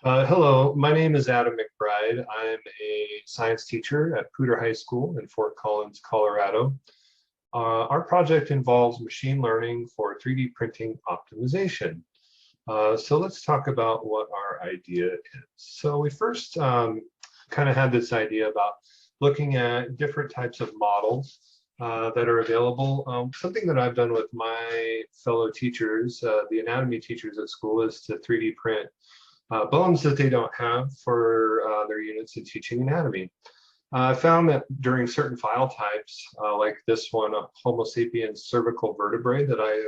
Hello, my name is Adam McBride. I'm a science teacher at Poudre High School in Fort Collins, Colorado. Our project involves machine learning for 3D printing optimization. So let's talk about what our idea is. So we first kind of had this idea about looking at different types of models that are available. Something that I've done with my fellow teachers, the anatomy teachers at school, is to 3D print bones that they don't have for their units in teaching anatomy. I found that during certain file types, like this one, a Homo sapiens cervical vertebrae that I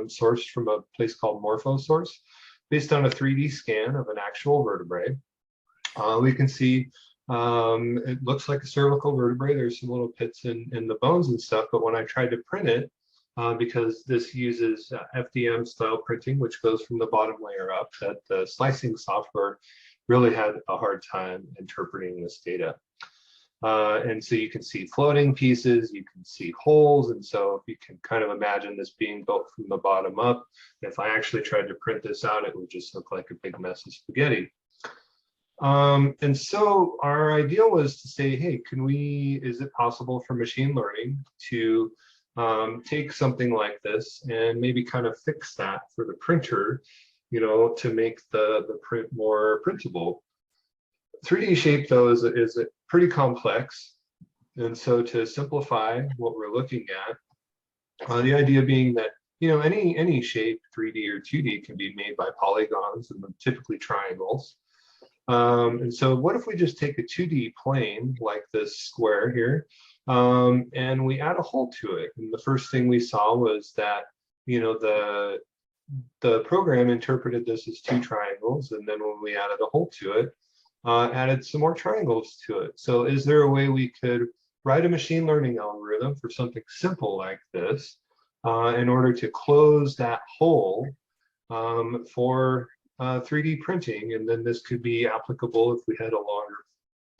sourced from a place called MorphoSource, based on a 3D scan of an actual vertebrae, we can see it looks like a cervical vertebrae. There's some little pits in the bones and stuff, but when I tried to print it, because this uses FDM style printing, which goes from the bottom layer up, that the slicing software really had a hard time interpreting this data. And so you can see floating pieces, you can see holes, and so you can kind of imagine this being built from the bottom up. If I actually tried to print this out, it would just look like a big mess of spaghetti. And so our idea was to say, hey, is it possible for machine learning to take something like this and maybe kind of fix that for the printer, to make the print more printable. 3D shape, though, is pretty complex. And so to simplify what we're looking at, the idea being that, any shape, 3D or 2D, can be made by polygons, and typically triangles. And so what if we just take a 2D plane like this square here, and we add a hole to it? And the first thing we saw was that, the program interpreted this as two triangles, and then when we added a hole to it, added some more triangles to it. So is there a way we could write a machine learning algorithm for something simple like this in order to close that hole for 3D printing? And then this could be applicable if we had a longer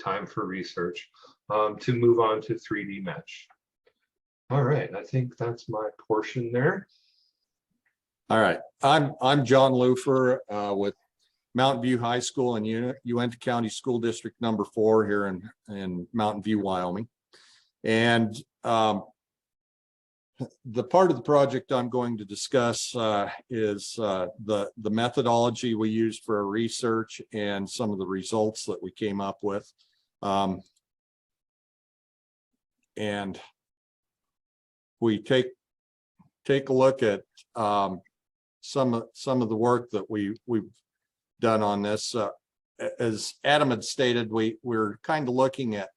time for research to move on to 3D mesh. All right, I think that's my portion there. All right, I'm John Lufer with Mountain View High School in Uinta County School District number 4 here in Mountain View, Wyoming. And the part of the project I'm going to discuss is the methodology we used for our research and some of the results that we came up with. And we take a look at some of the work that we've done on this. As Adam had stated, we're kind of looking at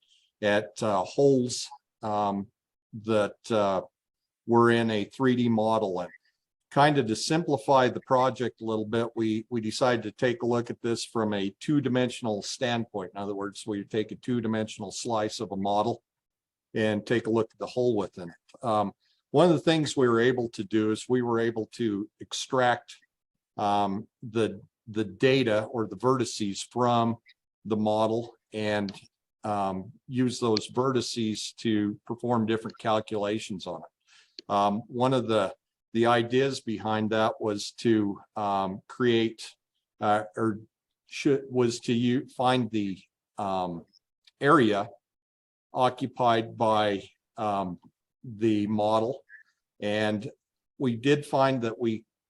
holes that were in a 3D model, and kind of to simplify the project a little bit, we decided to take a look at this from a two-dimensional standpoint. In other words, we take a two-dimensional slice of a model and take a look at the hole within it. One of the things we were able to do is we were able to extract the data or the vertices from the model and use those vertices to perform different calculations on it. One of the ideas behind that was to create find the area occupied by the model. And we did find that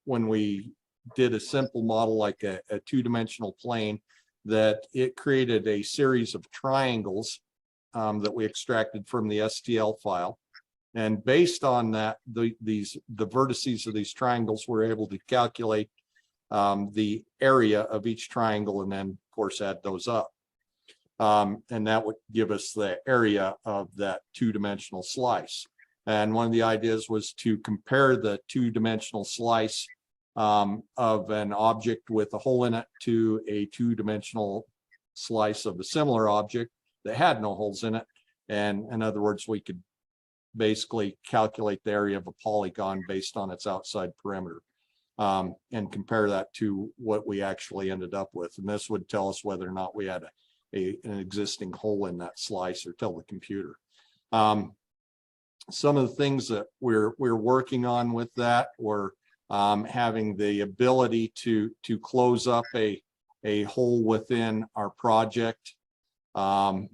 when we did a simple model like a two-dimensional plane, that it created a series of triangles that we extracted from the STL file. And based on that, the vertices of these triangles, we're able to calculate the area of each triangle and then, of course, add those up. And that would give us the area of that two-dimensional slice. And one of the ideas was to compare the two-dimensional slice of an object with a hole in it to a two-dimensional slice of a similar object that had no holes in it. And in other words, we could basically calculate the area of a polygon based on its outside perimeter and compare that to what we actually ended up with. And this would tell us whether or not we had an existing hole in that slice, or tell the computer. Some of the things that we're working on with that were having the ability to close up a a hole within our project. And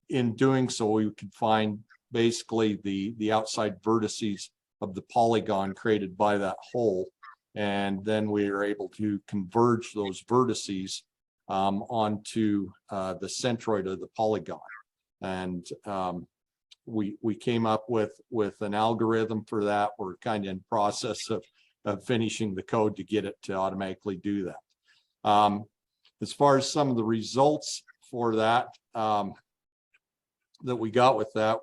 in doing so, we could find basically the outside vertices of the polygon created by that hole. And then we were able to converge those vertices onto the centroid of the polygon. And we came up with an algorithm for that. We're kind of in process of finishing the code to get it to automatically do that. As far as some of the results for that, that we got with that,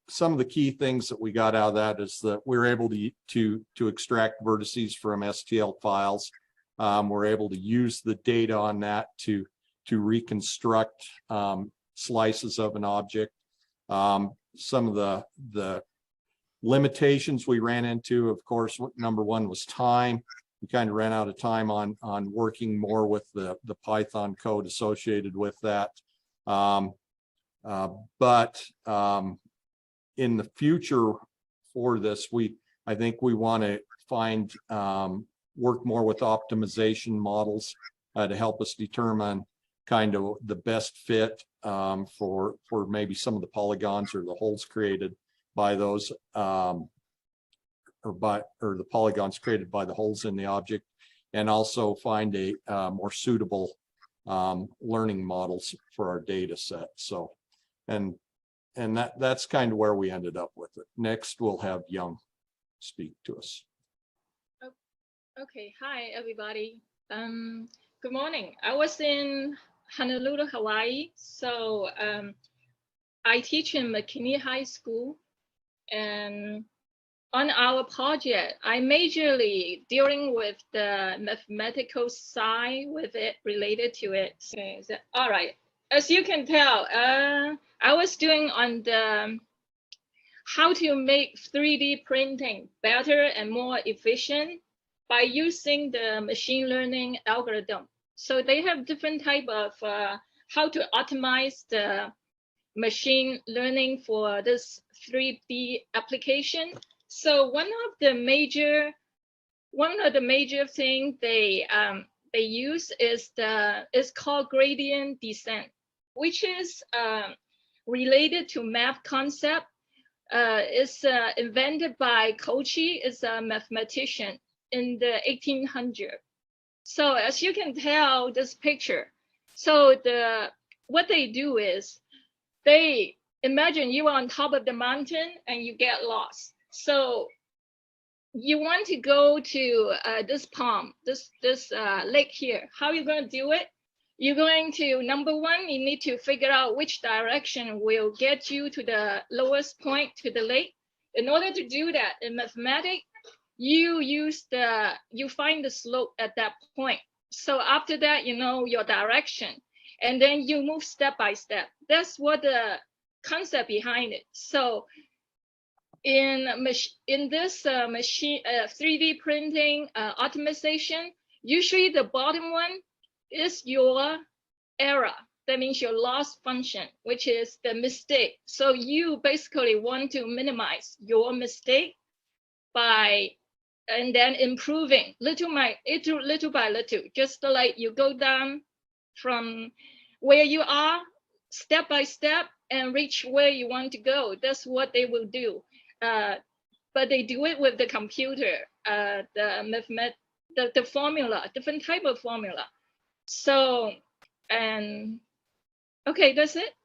some of the key things that we got out of that is that we're able to extract vertices from STL files. We're able to use the data on that to reconstruct slices of an object. Some of the limitations we ran into, of course, number one was time. We kind of ran out of time on working more with the Python code associated with that. But in the future for this, I think we want to find work more with optimization models to help us determine kind of the best fit for maybe some of the polygons or the holes created by those or the polygons created by the holes in the object, and also find a more suitable learning models for our data set. So, and that's kind of where we ended up with it. Next, we'll have Young speak to us. Okay, hi everybody. Good morning. I was in Honolulu, Hawaii. So I teach in McKinney High School, and on our project, I majorly dealing with the mathematical side with it related to it. Okay, so, all right. As you can tell, I was doing on the how to make 3D printing better and more efficient by using the machine learning algorithm. So they have different type of how to optimize the machine learning for this 3D application. So one of the major thing they use is called gradient descent, which is related to math concept. It's invented by Cauchy, is a mathematician in the 1800s. So as you can tell, this picture. So what they do is they imagine you are on top of the mountain and you get lost. So you want to go to this pond, this lake here. How are you going to do it? You're going to, number one, you need to figure out which direction will get you to the lowest point to the lake. In order to do that in mathematics, you find the slope at that point. So after that, you know your direction, and then you move step by step. That's what the concept behind it. So in this machine 3D printing optimization, usually the bottom one is your error. That means your loss function, which is the mistake. So you basically want to minimize your mistake by and then improving little by little, just like you go down from where you are step by step and reach where you want to go. That's what they will do. But they do it with the computer, the formula, different type of formula. So, and okay, that's it.